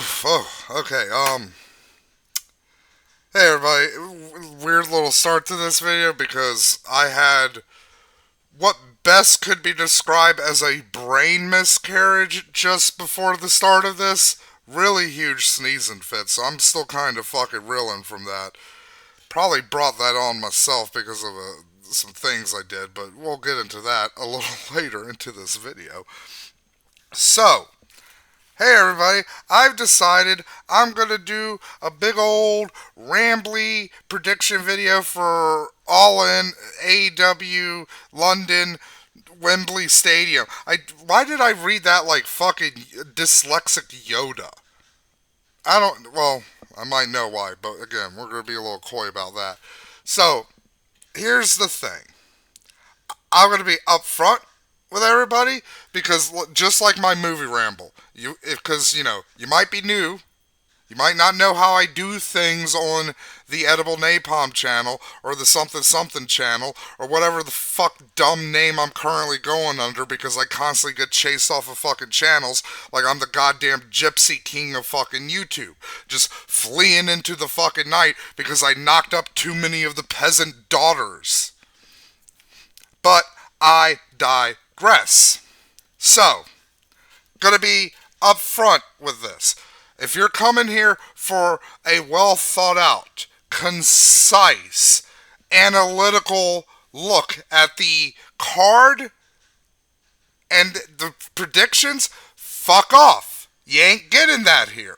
Oof. Oh, okay. Hey everybody. Weird little start to this video because I had what best could be described as a brain miscarriage just before the start of this. Really huge sneezing fit, so I'm still kind of fucking reeling from that. Probably brought that on myself because of some things I did, but we'll get into that a little later into this video. So, hey everybody, I've decided I'm gonna do a big old rambly prediction video for All In AEW London Wembley Stadium. Why did I read that like fucking dyslexic Yoda? Well, I might know why, but again, we're gonna be a little coy about that. So, here's the thing. I'm going to be upfront with everybody because just like my movie ramble, because you might be new, you might not know how I do things on the Edible Napalm channel or the something something channel or whatever the fuck dumb name I'm currently going under because I constantly get chased off of fucking channels like I'm the goddamn gypsy king of fucking YouTube, just fleeing into the fucking night because I knocked up too many of the peasant daughters. But I digress. So, gonna be upfront with this. If you're coming here for a well thought out, concise, analytical look at the card and the predictions, fuck off. You ain't getting that here.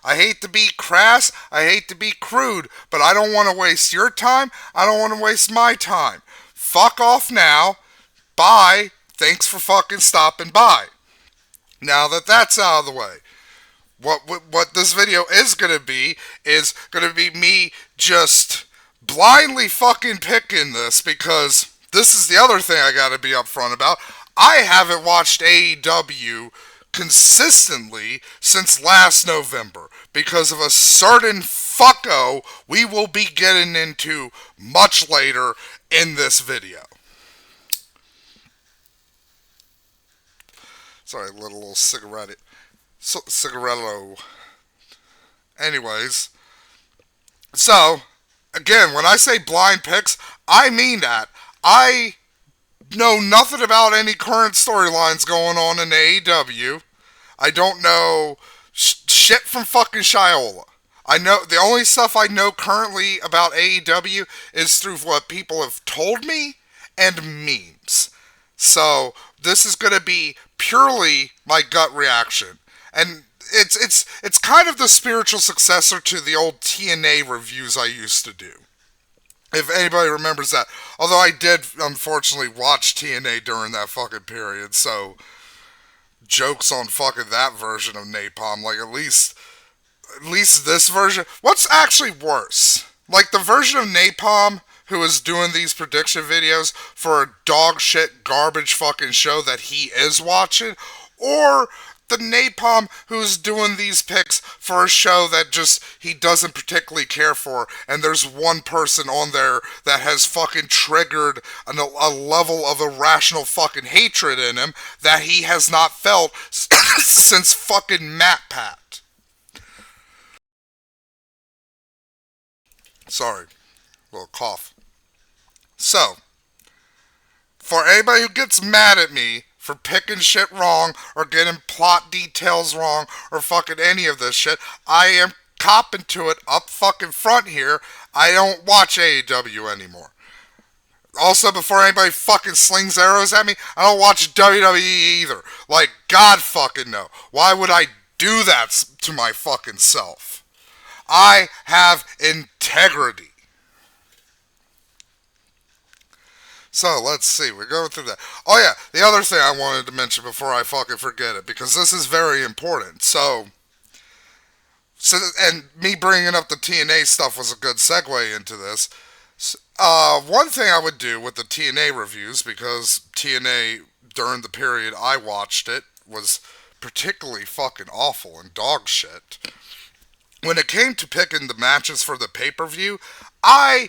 I hate to be crass, I hate to be crude, but I don't want to waste your time, I don't want to waste my time. Fuck off now. Bye. Thanks for fucking stopping by. Now that that's out of the way, what this video is gonna be me just blindly fucking picking this because this is the other thing I gotta be upfront about. I haven't watched AEW consistently since last November because of a certain fucko we will be getting into much later in this video. Sorry, little cigarette. Cigaretto. Anyways, so again, when I say blind picks, I mean that. I know nothing about any current storylines going on in AEW. I don't know shit from fucking Shiola. I know the only stuff I know currently about AEW is through what people have told me and memes. So this is going to be purely my gut reaction, and it's kind of the spiritual successor to the old TNA reviews I used to do. If anybody remembers that, although I did unfortunately watch TNA during that fucking period, so jokes on fucking that version of Napalm. Like at least this version. What's actually worse? Like the version of Napalm who is doing these prediction videos for a dog shit garbage fucking show that he is watching, or the Napalm who's doing these picks for a show that just he doesn't particularly care for, and there's one person on there that has fucking triggered a level of irrational fucking hatred in him that he has not felt since fucking Matt Pat. Sorry, little cough. So, for anybody who gets mad at me for picking shit wrong or getting plot details wrong or fucking any of this shit, I am copping to it up fucking front here. I don't watch AEW anymore. Also, before anybody fucking slings arrows at me, I don't watch WWE either. Like, God fucking no. Why would I do that to my fucking self? I have integrity. So, let's see. We're going through that. Oh, yeah. The other thing I wanted to mention before I fucking forget it, because this is very important. And me bringing up the TNA stuff was a good segue into this. One thing I would do with the TNA reviews, because TNA, during the period I watched it, was particularly fucking awful and dog shit. When it came to picking the matches for the pay-per-view, I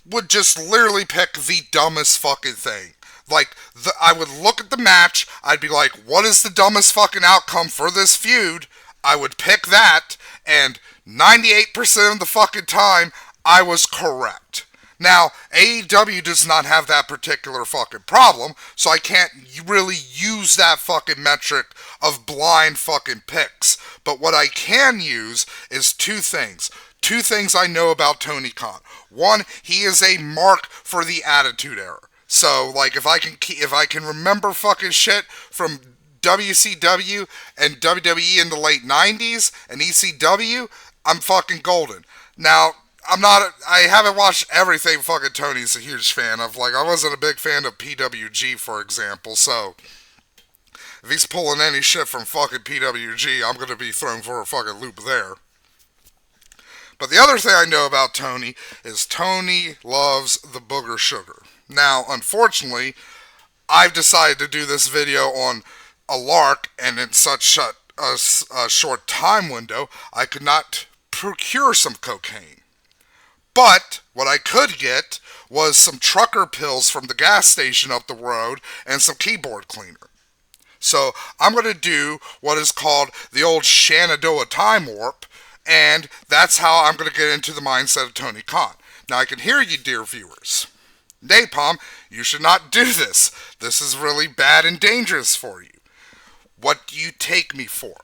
would just literally pick the dumbest fucking thing. Like, I would look at the match, I'd be like, what is the dumbest fucking outcome for this feud? I would pick that, and 98% of the fucking time, I was correct. Now, AEW does not have that particular fucking problem, so I can't really use that fucking metric of blind fucking picks. But what I can use is two things. Two things I know about Tony Khan. One, he is a mark for the Attitude Era. So, like, if I can remember fucking shit from WCW and WWE in the late 90s and ECW, I'm fucking golden. Now, I haven't watched everything fucking Tony's a huge fan of. Like, I wasn't a big fan of PWG, for example, so if he's pulling any shit from fucking PWG, I'm gonna be thrown for a fucking loop there. But the other thing I know about Tony is Tony loves the booger sugar. Now, unfortunately, I've decided to do this video on a lark, and in such a short time window, I could not procure some cocaine. But what I could get was some trucker pills from the gas station up the road and some keyboard cleaner. So I'm going to do what is called the old Shenandoah time warp, and that's how I'm going to get into the mindset of Tony Khan. Now I can hear you, dear viewers. Napalm, you should not do this. This is really bad and dangerous for you. What do you take me for?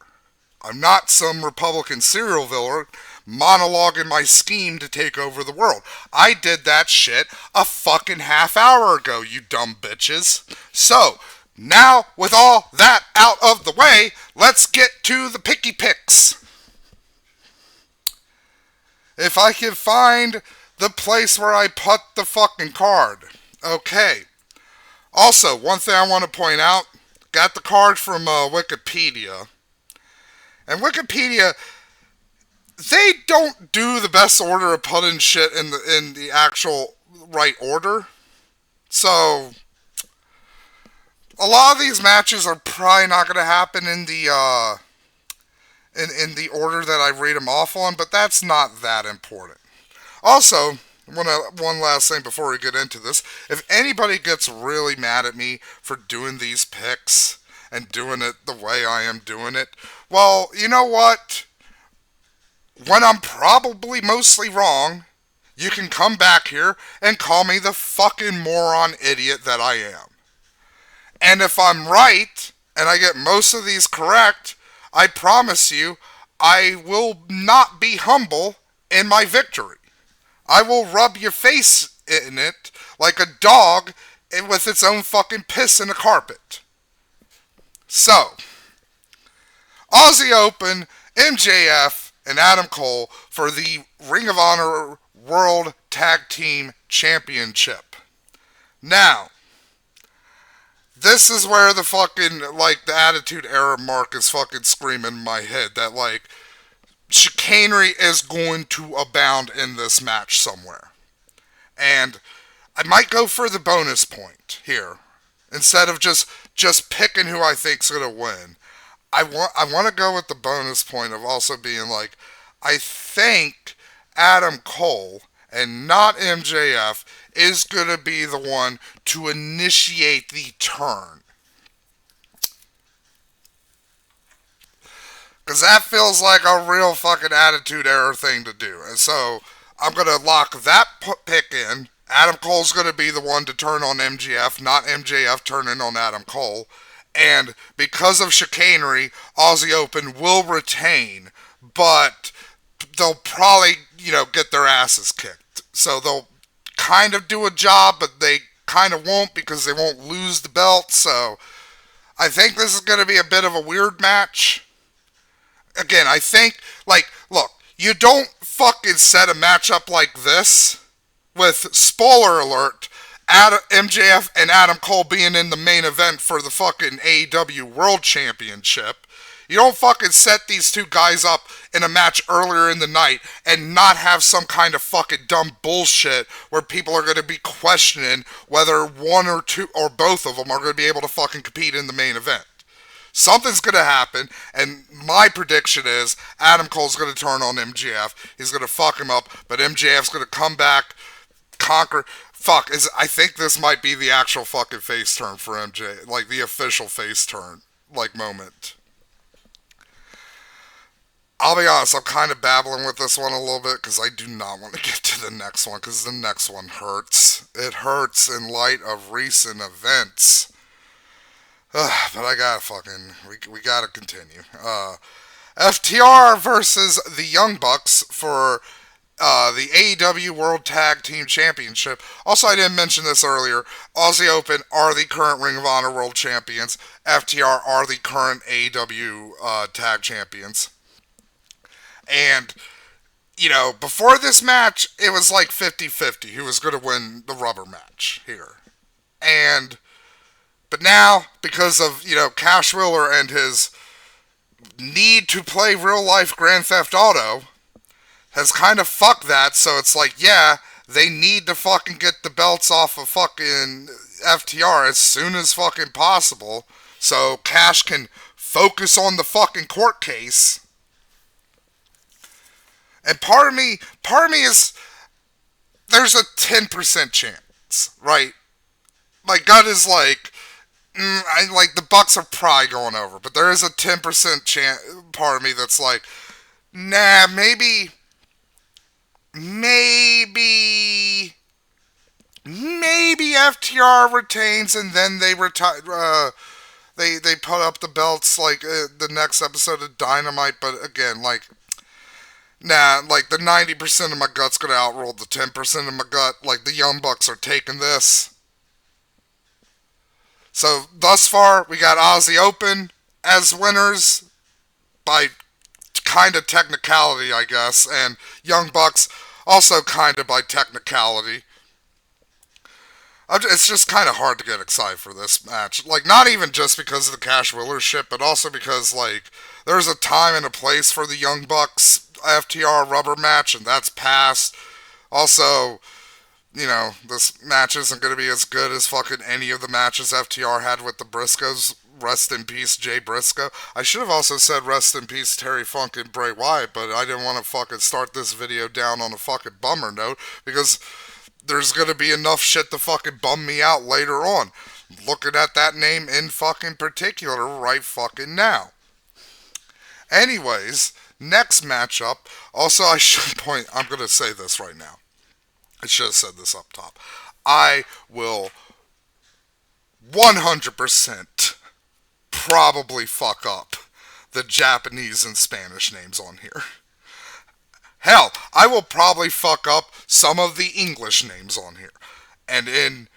I'm not some Republican serial villain monologuing my scheme to take over the world. I did that shit a fucking half hour ago, you dumb bitches. So, now, with all that out of the way, let's get to the picky picks. If I can find the place where I put the fucking card. Okay. Also, one thing I want to point out, got the card from Wikipedia. And Wikipedia, they don't do the best order of putting shit in the actual right order. So, a lot of these matches are probably not going to happen in the in the order that I read them off on, but that's not that important. Also, one last thing before we get into this. If anybody gets really mad at me for doing these picks and doing it the way I am doing it, well, you know what? When I'm probably mostly wrong, you can come back here and call me the fucking moron idiot that I am. And if I'm right, and I get most of these correct, I promise you, I will not be humble in my victory. I will rub your face in it like a dog with its own fucking piss in a carpet. So, Aussie Open, MJF, and Adam Cole for the Ring of Honor World Tag Team Championship. Now, this is where the fucking, like, the Attitude Era mark is fucking screaming in my head that, like, chicanery is going to abound in this match somewhere. And I might go for the bonus point here, instead of just picking who I think's going to win. I want to go with the bonus point of also being like, I think Adam Cole and not MJF is going to be the one to initiate the turn. Because that feels like a real fucking Attitude Era thing to do. And so I'm going to lock that pick in. Adam Cole's going to be the one to turn on MJF, not MJF turning on Adam Cole. And because of chicanery, Aussie Open will retain, but they'll probably, get their asses kicked. So they'll kind of do a job, but they kind of won't because they won't lose the belt. So I think this is going to be a bit of a weird match. Again, I think, look, you don't fucking set a match up like this with, spoiler alert, MJF and Adam Cole being in the main event for the fucking AEW World Championship. You don't fucking set these two guys up in a match earlier in the night and not have some kind of fucking dumb bullshit where people are going to be questioning whether one or two or both of them are going to be able to fucking compete in the main event. Something's going to happen, and my prediction is Adam Cole's going to turn on MJF. He's going to fuck him up, but MJF's going to come back, conquer. I think this might be the actual fucking face turn for MJ, like the official face turn, moment. I'll be honest, I'm kind of babbling with this one a little bit because I do not want to get to the next one because the next one hurts. It hurts in light of recent events. But I gotta we gotta continue. FTR versus the Young Bucks for the AEW World Tag Team Championship. Also, I didn't mention this earlier. Aussie Open are the current Ring of Honor World Champions. FTR are the current AEW Tag Champions. And, before this match, it was like 50-50 who was going to win the rubber match here. But now, because of, Cash Wheeler and his need to play real life Grand Theft Auto, has kind of fucked that, so it's like, yeah, they need to fucking get the belts off of fucking FTR as soon as fucking possible, so Cash can focus on the fucking court case. And part of me is, there's a 10% chance, right? My gut is like, like the Bucks are probably going over, but there is a 10% chance, part of me that's like, nah, maybe FTR retains and then they retire. They put up the belts like the next episode of Dynamite, but again, like, nah, like the 90% of my gut's gonna outrule the 10% of my gut. Like the Young Bucks are taking this. So thus far, we got Aussie Open as winners by kind of technicality, I guess, and Young Bucks also kind of by technicality. It's just kind of hard to get excited for this match. Like, not even just because of the Cash Wheeler shit, but also because, like, there's a time and a place for the Young Bucks FTR rubber match, and that's past. Also, this match isn't going to be as good as fucking any of the matches FTR had with the Briscoes. Rest in peace, Jay Briscoe. I should have also said rest in peace, Terry Funk and Bray Wyatt, but I didn't want to fucking start this video down on a fucking bummer note because there's going to be enough shit to fucking bum me out later on. Looking at that name in fucking particular right fucking now. Anyways, next matchup. Also, I should point, I'm going to say this right now. I should have said this up top. I will 100% probably fuck up the Japanese and Spanish names on here. Hell, I will probably fuck up some of the English names on here. And in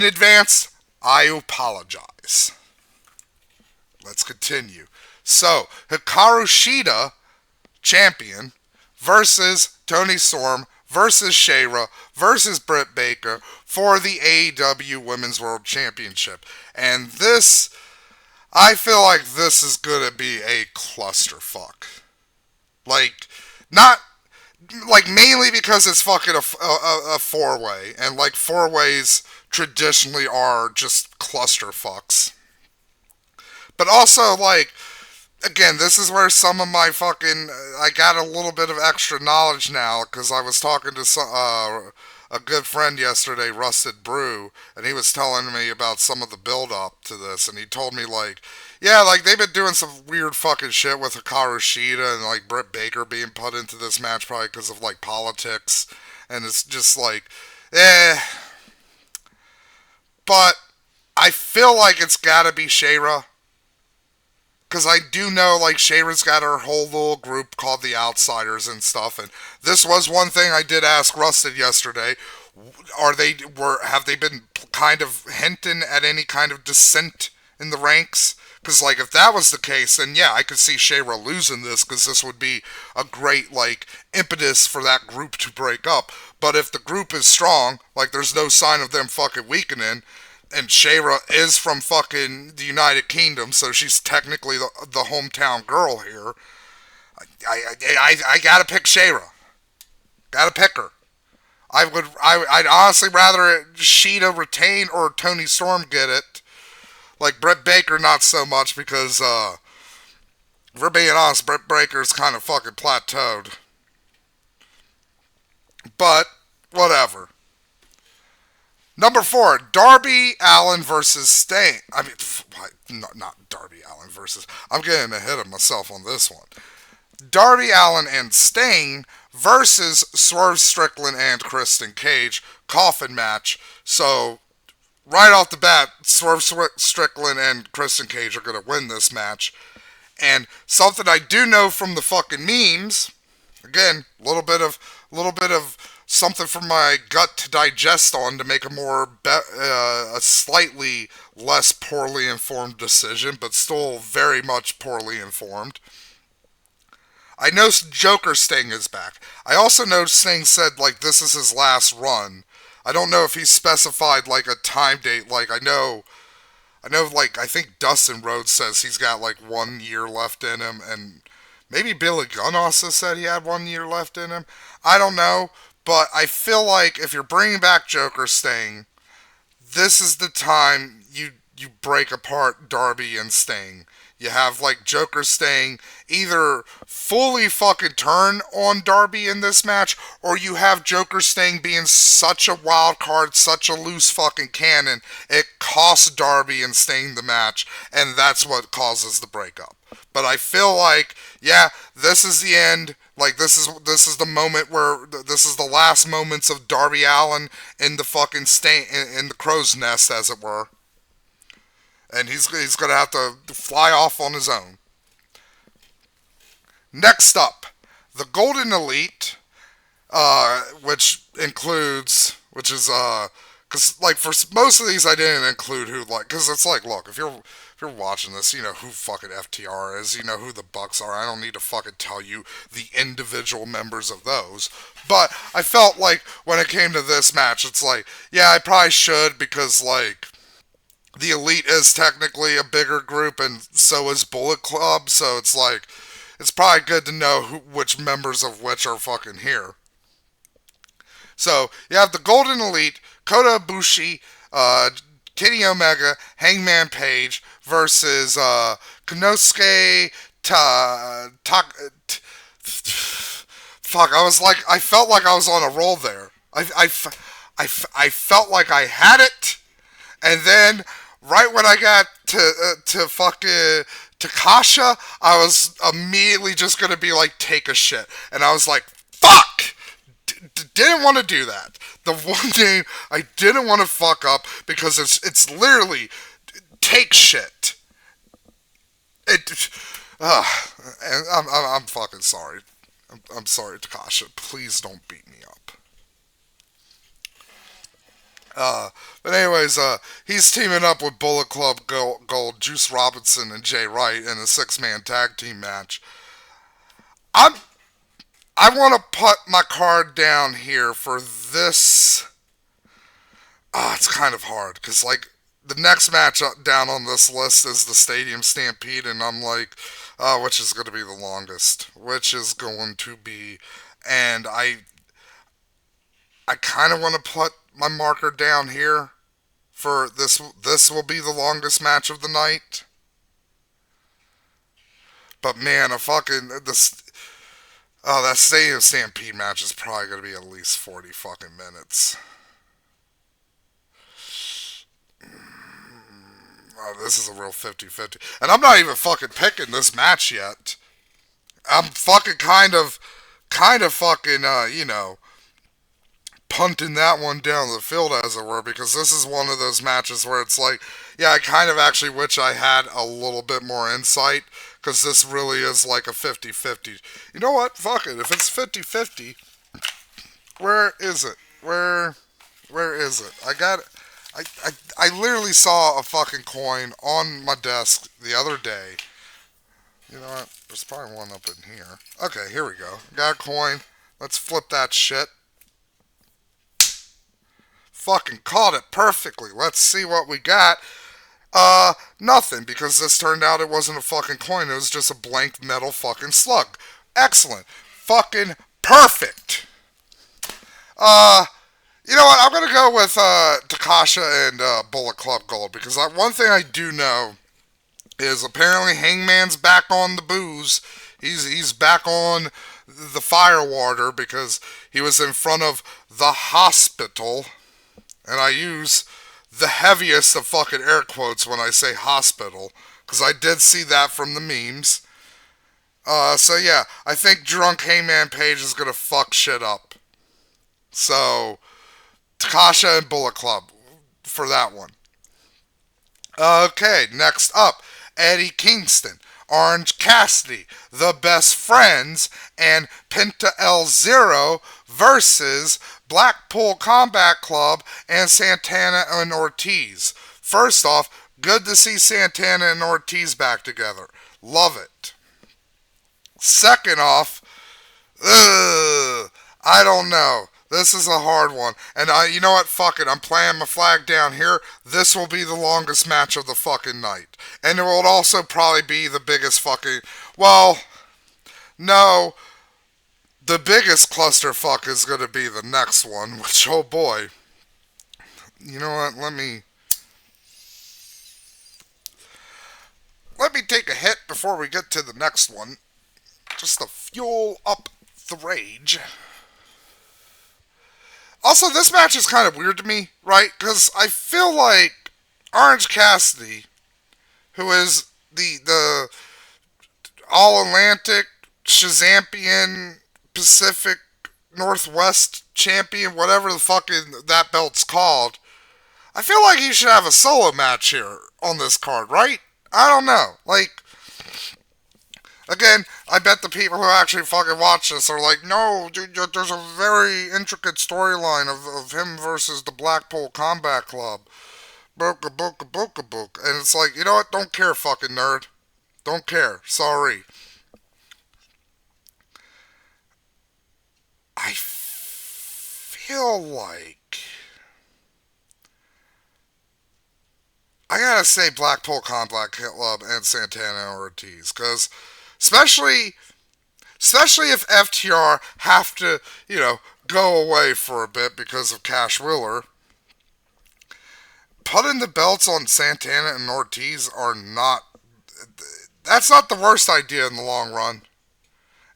advance, I apologize. Let's continue. So, Hikaru Shida, champion, versus Toni Storm, versus Shayra, versus Britt Baker for the AEW Women's World Championship. And this, I feel like this is gonna be a clusterfuck. Like, not, like, mainly because it's fucking a four-way, and, like, four-ways traditionally are just clusterfucks. But also, like, again, this is where some of my fucking, I got a little bit of extra knowledge now, because I was talking to a good friend yesterday, Rusted Brew, and he was telling me about some of the build-up to this, and he told me, like, yeah, like, they've been doing some weird fucking shit with Hikaru Shida and, like, Britt Baker being put into this match probably because of, like, politics, and it's just, like, But I feel like it's gotta be Shayra, because I do know, like, Shayra's got her whole little group called the Outsiders and stuff, and this was one thing I did ask Rusted yesterday. Have they been kind of hinting at any kind of dissent in the ranks? Because, like, if that was the case, then yeah, I could see Shayra losing this, because this would be a great, like, impetus for that group to break up. But if the group is strong, like, there's no sign of them fucking weakening, and Shayra is from fucking the United Kingdom, so she's technically the hometown girl here. I gotta pick Shayra. Gotta pick her. I'd honestly rather Sheeta retain or Toni Storm get it. Like, Britt Baker, not so much, because, if we're being honest, Britt Baker's kind of fucking plateaued. But, whatever. Number 4, Darby Allin versus Sting. Not Darby Allin versus... I'm getting ahead of myself on this one. Darby Allin and Sting versus Swerve Strickland and Kristen Cage, coffin match. So right off the bat, Swerve Strickland and Kristen Cage are going to win this match. And something I do know from the fucking memes, again, a little bit of something for my gut to digest on to make a slightly less poorly informed decision, but still very much poorly informed. I know Joker Sting is back. I also know Sting said like this is his last run. I don't know if he specified like a time date. Like I know like I think Dustin Rhodes says he's got like 1 year left in him, and maybe Billy Gunn also said he had 1 year left in him. I don't know, but I feel like if you're bringing back Joker Sting, this is the time you break apart Darby and Sting. You have like Joker Sting either fully fucking turn on Darby in this match, or you have Joker Sting being such a wild card, such a loose fucking cannon, it costs Darby and Sting the match, and that's what causes the breakup. But I feel like, yeah, this is the end. Like this is the moment where this is the last moments of Darby Allin in the fucking in the crow's nest, as it were, and he's gonna have to fly off on his own. Next up, the Golden Elite, which is because like for most of these I didn't include who, like, because it's like, look, if you're watching this, you know who fucking FTR is, you know who the Bucks are. I don't need to fucking tell you the individual members of those. But I felt like when it came to this match, it's like, yeah, I probably should, because like the Elite is technically a bigger group, and so is Bullet Club. So it's like it's probably good to know which members of which are fucking here. So you have the Golden Elite, Kota Ibushi, Kenny Omega, Hangman Page versus Konosuke fuck, I felt like I was on a roll there. I felt like I had it, and then right when I got to fucking Takasha, I was immediately just gonna be like, take a shit, and I was like, fuck, didn't want to do that. The one name I didn't want to fuck up, because it's literally take shit. It, uh, and I'm fucking sorry. I'm sorry, Takasha. Please don't beat me up. But anyways, he's teaming up with Bullet Club Gold, Juice Robinson, and Jay Wright in a six-man tag team match. I'm I want to put my card down here for this. It's kind of hard because like the next match down on this list is the Stadium Stampede, and I'm like, which is going to be the longest? Which is going to be, and I kind of want to put my marker down here for this. This will be the longest match of the night. But man, a fucking this. Oh, that Stadium Stampede match is probably going to be at least 40 fucking minutes. Oh, this is a real 50-50. And I'm not even fucking picking this match yet. I'm fucking kind of fucking, punting that one down the field, as it were, because this is one of those matches where it's like, yeah, I kind of actually wish I had a little bit more insight, because this really is like a 50-50. You know what? Fuck it. If it's 50-50, where is it? Where is it? I got it. I literally saw a fucking coin on my desk the other day. You know what? There's probably one up in here. Okay, here we go. Got a coin. Let's flip that shit. Fucking caught it perfectly. Let's see what we got. Nothing, because this turned out it wasn't a fucking coin. It was just a blank metal fucking slug. Excellent. Fucking perfect. You know what? I'm gonna go with Takasha and Bullet Club Gold, because one thing I do know is apparently Hangman's back on the booze. He's back on the firewater because he was in front of the hospital, and I use the heaviest of fucking air quotes when I say hospital, because I did see that from the memes. So yeah, I think drunk Hangman Page is gonna fuck shit up. So Takasha and Bullet Club for that one. Okay, next up, Eddie Kingston, Orange Cassidy, The Best Friends, and Penta El Zero versus Blackpool Combat Club and Santana and Ortiz. First off, good to see Santana and Ortiz back together. Love it. Second off, I don't know. This is a hard one. And you know what? Fuck it. I'm playing my flag down here. This will be the longest match of the fucking night. And it will also probably be the biggest fucking. Well, no. The biggest clusterfuck is going to be the next one, which, oh boy. You know what? Let me take a hit before we get to the next one. Just to fuel up the rage. Also, this match is kind of weird to me, right? Because I feel like Orange Cassidy, who is the All Atlantic, Shazampian, Pacific Northwest champion, whatever the fucking that belt's called, I feel like he should have a solo match here on this card, right? I don't know. Like, again, I bet the people who actually fucking watch this are like, no, dude, there's a very intricate storyline of him versus the Blackpool Combat Club. Booka booka booka book. And it's like, you know what? Don't care, fucking nerd. Don't care. Sorry. I feel like I gotta say Blackpool Combat Club and Santana and Ortiz, because especially especially if FTR have to, go away for a bit because of Cash Wheeler. Putting the belts on Santana and Ortiz are not. That's not the worst idea in the long run.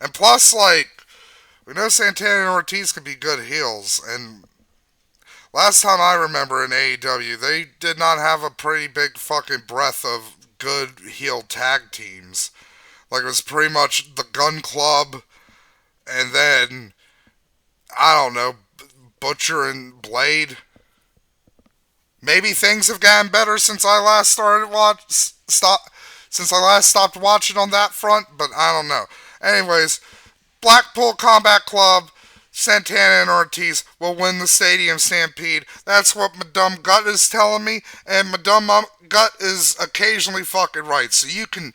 And plus, like, we know Santana and Ortiz can be good heels, and last time I remember in AEW, they did not have a pretty big fucking breadth of good heel tag teams. Like, it was pretty much the Gun Club, and then, I don't know, Butcher and Blade. Maybe things have gotten better since I last since I last stopped watching on that front, but I don't know. Anyways, Blackpool Combat Club, Santana and Ortiz will win the Stadium Stampede. That's what Madame Gut is telling me, and Madame Gut is occasionally fucking right. So you can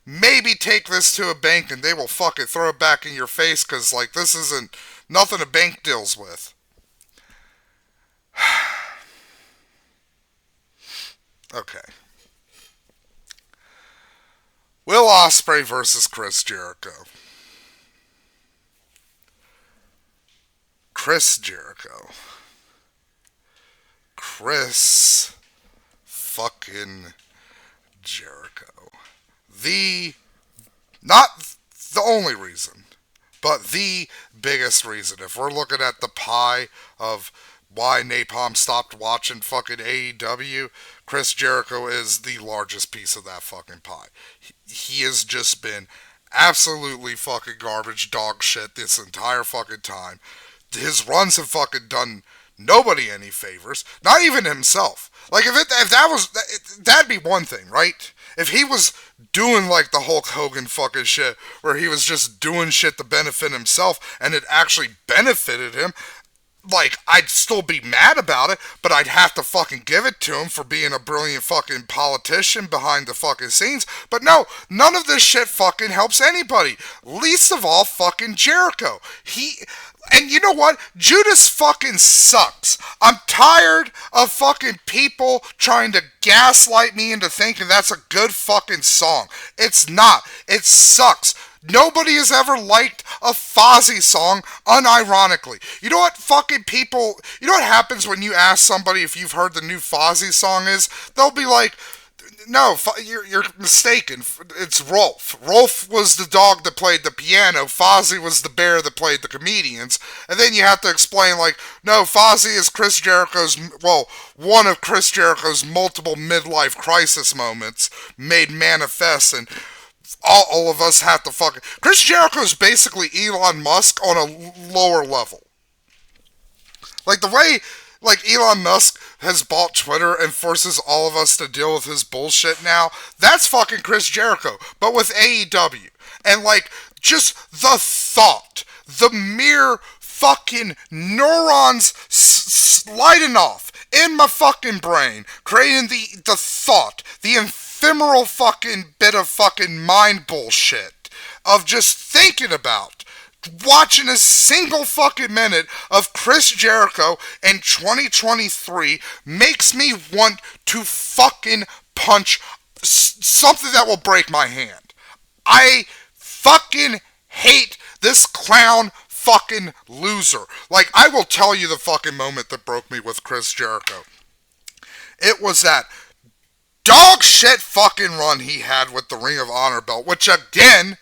maybe take this to a bank and they will fucking throw it back in your face, because, like, this isn't nothing a bank deals with. Okay. Will Ospreay versus Chris Jericho. Chris Jericho. Chris fucking Jericho. Not the only reason, but the biggest reason. If we're looking at the pie of why Napalm stopped watching fucking AEW, Chris Jericho is the largest piece of that fucking pie. He has just been absolutely fucking garbage dog shit this entire fucking time. His runs have fucking done nobody any favors, not even himself. Like, if that was, that'd be one thing, right? If he was doing like the Hulk Hogan fucking shit, where he was just doing shit to benefit himself, and it actually benefited him, like, I'd still be mad about it, but I'd have to fucking give it to him for being a brilliant fucking politician behind the fucking scenes. But no, none of this shit fucking helps anybody. Least of all fucking Jericho. And you know what? Judas fucking sucks. I'm tired of fucking people trying to gaslight me into thinking that's a good fucking song. It's not. It sucks. Nobody has ever liked a Fozzy song unironically. You know what fucking people... You know what happens when you ask somebody if you've heard the new Fozzy song is? They'll be like, no, you're mistaken. It's Rolf. Rolf was the dog that played the piano. Fozzy was the bear that played the comedians. And then you have to explain, like, no, Fozzy is Chris Jericho's... Well, one of Chris Jericho's multiple midlife crisis moments made manifest, and all of us have to fucking. Chris Jericho is basically Elon Musk on a lower level. Like the way, like Elon Musk has bought Twitter and forces all of us to deal with his bullshit now. That's fucking Chris Jericho, but with AEW. And like, just the thought, the mere fucking neurons lighting off in my fucking brain, creating the thought, the ephemeral fucking bit of fucking mind bullshit of just thinking about watching a single fucking minute of Chris Jericho in 2023 makes me want to fucking punch something that will break my hand. I fucking hate this clown fucking loser. Like, I will tell you the fucking moment that broke me with Chris Jericho. It was that dog shit fucking run he had with the Ring of Honor belt, which again,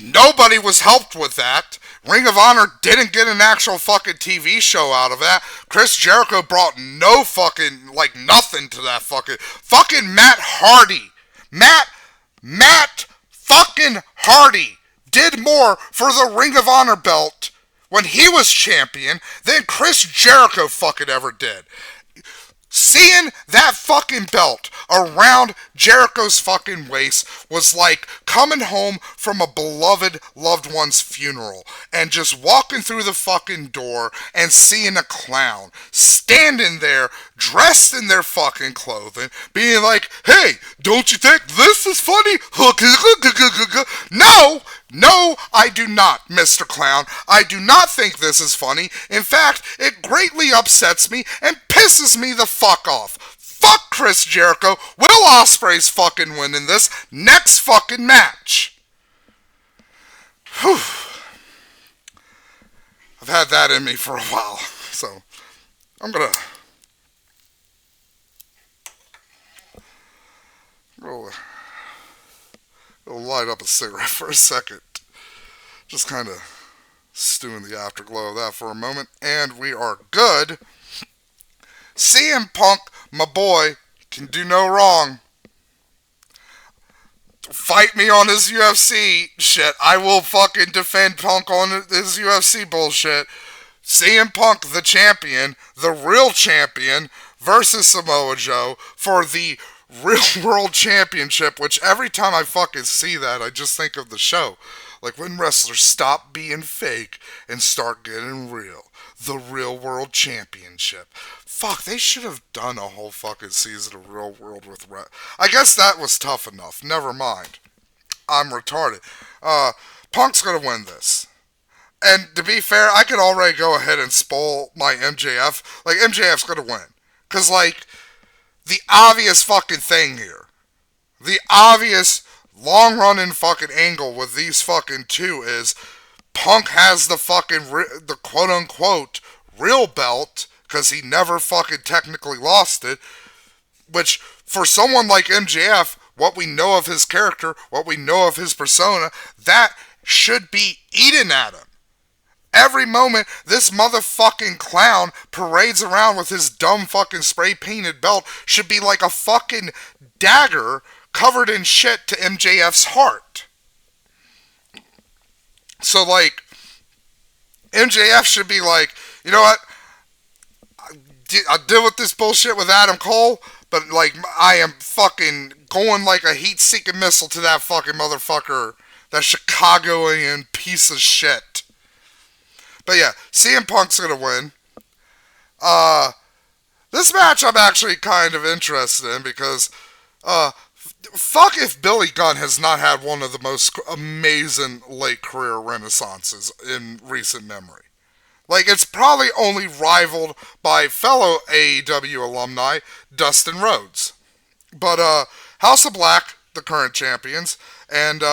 nobody was helped with that. Ring of Honor didn't get an actual fucking TV show out of that. Chris Jericho brought no fucking, like, nothing to that fucking Matt Hardy. Matt fucking Hardy did more for the Ring of Honor belt when he was champion than Chris Jericho fucking ever did. Seeing that fucking belt around Jericho's fucking waist was like coming home from a beloved loved one's funeral and just walking through the fucking door and seeing a clown standing there dressed in their fucking clothing being like, hey, don't you think this is funny? No, I do not, Mr. Clown. I do not think this is funny. In fact, it greatly upsets me and pisses me the fuck off. Fuck Chris Jericho. Will Ospreay's fucking winning this next fucking match. Whew. I've had that in me for a while, so I'm gonna light up a cigarette for a second. Just kind of stew in the afterglow of that for a moment, and we are good. CM Punk, my boy, can do no wrong. Fight me on his UFC shit. I will fucking defend Punk on his UFC bullshit. CM Punk, the champion, the real champion, versus Samoa Joe for the Real World Championship, which every time I fucking see that, I just think of the show. Like when wrestlers stop being fake and start getting real. The Real World Championship. Fuck, they should have done a whole fucking season of Real World with I guess that was tough enough. Never mind. I'm retarded. Punk's gonna win this. And to be fair, I could already go ahead and spoil my MJF. Like, MJF's gonna win. Cause, like, the obvious fucking thing here. The obvious long-running fucking angle with these fucking two is Punk has the fucking, the quote-unquote real belt, because he never fucking technically lost it, which, for someone like MJF, what we know of his character, what we know of his persona, that should be eating at him. Every moment this motherfucking clown parades around with his dumb fucking spray-painted belt should be like a fucking dagger covered in shit to MJF's heart. So, like, MJF should be like, you know what? I deal with this bullshit with Adam Cole, but, like, I am fucking going like a heat-seeking missile to that fucking motherfucker, that Chicagoan piece of shit. But yeah, CM Punk's gonna win. This match I'm actually kind of interested in because, fuck if Billy Gunn has not had one of the most amazing late career renaissances in recent memory. Like, it's probably only rivaled by fellow AEW alumni, Dustin Rhodes. But, House of Black, the current champions, and,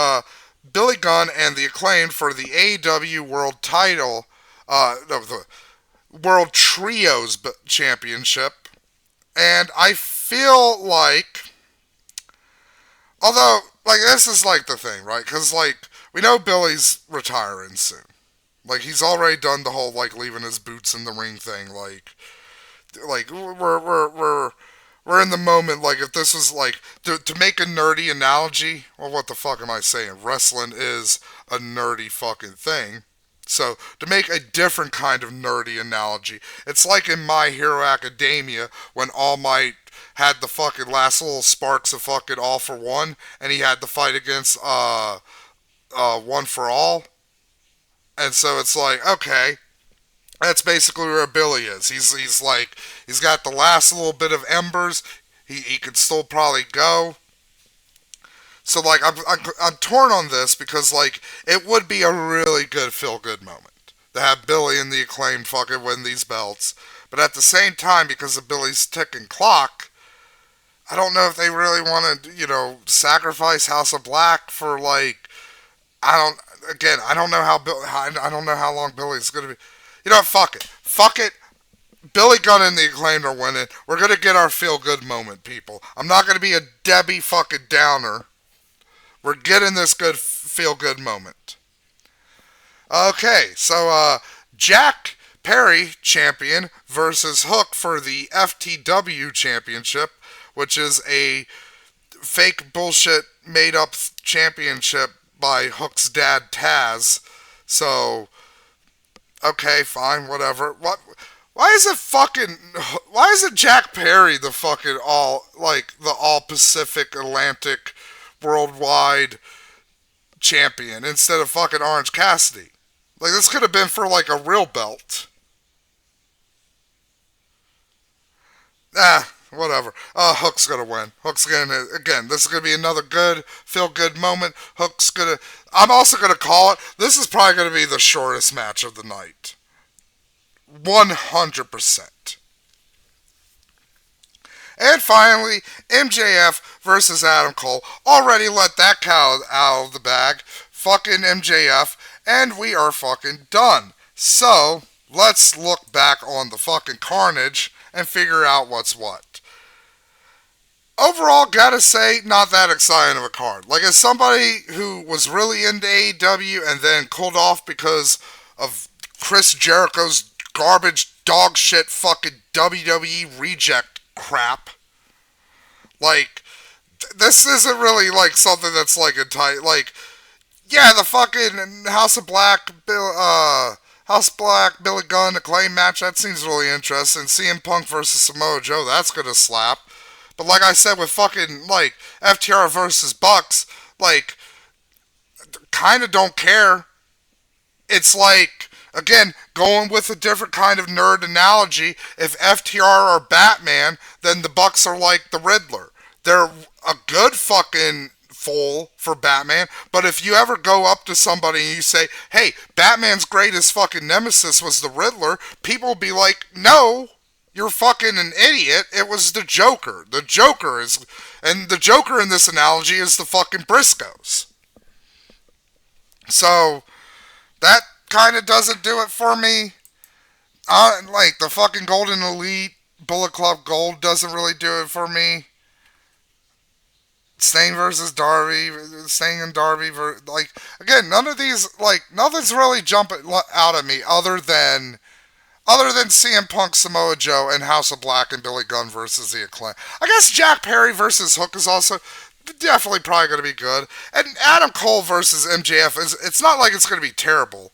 Billy Gunn and the Acclaimed for the AEW World title, the World Trios Championship. And I feel like, although, like, this is, like, the thing, right? Because, like, we know Billy's retiring soon. Like, he's already done the whole, like, leaving his boots in the ring thing. Like, we're we're in the moment. Like if this was like to make a nerdy analogy. Well, what the fuck am I saying? Wrestling is a nerdy fucking thing. So to make a different kind of nerdy analogy, it's like in My Hero Academia when All Might had the fucking last little sparks of fucking All for One, and he had to fight against One for All, and so it's like okay, that's basically where Billy is. He's like he's got the last little bit of embers. He could still probably go. So like I'm torn on this because like it would be a really good feel good moment to have Billy and the Acclaimed fucking win these belts, but at the same time because of Billy's ticking clock, I don't know if they really want to sacrifice House of Black for like I don't I don't know how I don't know how long Billy's gonna be. You know what? Fuck it. Billy Gunn and the Acclaimed are winning. We're gonna get our feel good moment, people. I'm not gonna be a Debbie fucking Downer. We're getting this good feel good moment. Okay, so Jack Perry champion versus Hook for the FTW championship, which is a fake bullshit made up championship by Hook's dad Taz. So okay, fine, whatever. What? Why is it fucking? Why is it Jack Perry the fucking all Pacific Atlantic worldwide champion instead of fucking Orange Cassidy? Like this could have been for like a real belt. Whatever. Hook's gonna win. Hook's gonna again. This is gonna be another good feel good moment. Hook's gonna. I'm also gonna call it. This is probably gonna be the shortest match of the night. 100%. And finally, MJF versus Adam Cole. Already let that cow out of the bag. Fucking MJF. And we are fucking done. So, let's look back on the fucking carnage and figure out what's what. Overall, gotta say, not that exciting of a card. Like, as somebody who was really into AEW and then cooled off because of Chris Jericho's garbage dog shit fucking WWE reject crap. Like, this isn't really like something that's like a tight like yeah, the fucking House Black Billy Gunn Acclaim match, that seems really interesting. CM Punk versus Samoa Joe, that's gonna slap. But like I said with fucking like FTR versus Bucks, like kinda don't care. It's like again, going with a different kind of nerd analogy, if FTR are Batman, then the Bucks are like the Riddler. They're a good fucking fool for Batman, but if you ever go up to somebody and you say, hey, Batman's greatest fucking nemesis was the Riddler, people will be like, no, you're fucking an idiot. It was the Joker. And the Joker in this analogy is the fucking Briscoes. So, that kind of doesn't do it for me. Like the fucking Golden Elite Bullet Club Gold doesn't really do it for me. Sting versus Darby, Sting and Darby, like again, none of these like nothing's really jumping out at me other than CM Punk, Samoa Joe, and House of Black and Billy Gunn versus the Acclaim. I guess Jack Perry versus Hook is also definitely probably going to be good, and Adam Cole versus MJF is. It's not like it's going to be terrible.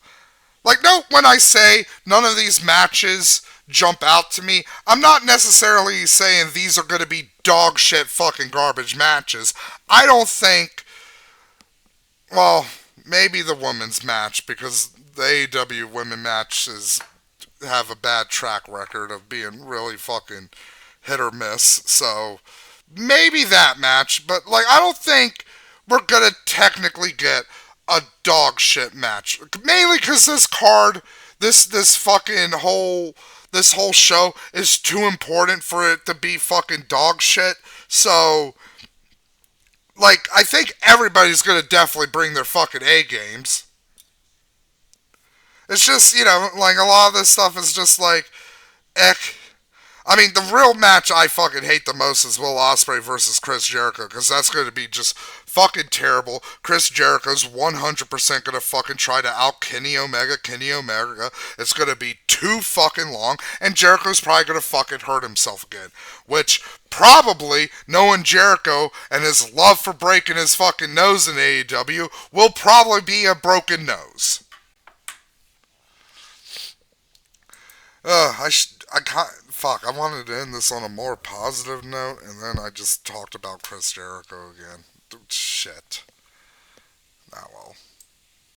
Like, no, when I say none of these matches jump out to me, I'm not necessarily saying these are going to be dog shit fucking garbage matches. I don't think, well, maybe the women's match, because the AEW women matches have a bad track record of being really fucking hit or miss. So, maybe that match, but, like, I don't think we're going to technically get a dog shit match. Mainly because this card, this fucking this whole show is too important for it to be fucking dog shit. So, like, I think everybody's gonna definitely bring their fucking A games. It's just, like, a lot of this stuff is just like, eh. I mean, the real match I fucking hate the most is Will Ospreay versus Chris Jericho, because that's going to be just fucking terrible. Chris Jericho's 100% going to fucking try to out Kenny Omega. Kenny Omega. It's going to be too fucking long, and Jericho's probably going to fucking hurt himself again. Which, probably, knowing Jericho and his love for breaking his fucking nose in AEW, will probably be a broken nose. I can't. Fuck, I wanted to end this on a more positive note, and then I just talked about Chris Jericho again. Shit. Ah, well.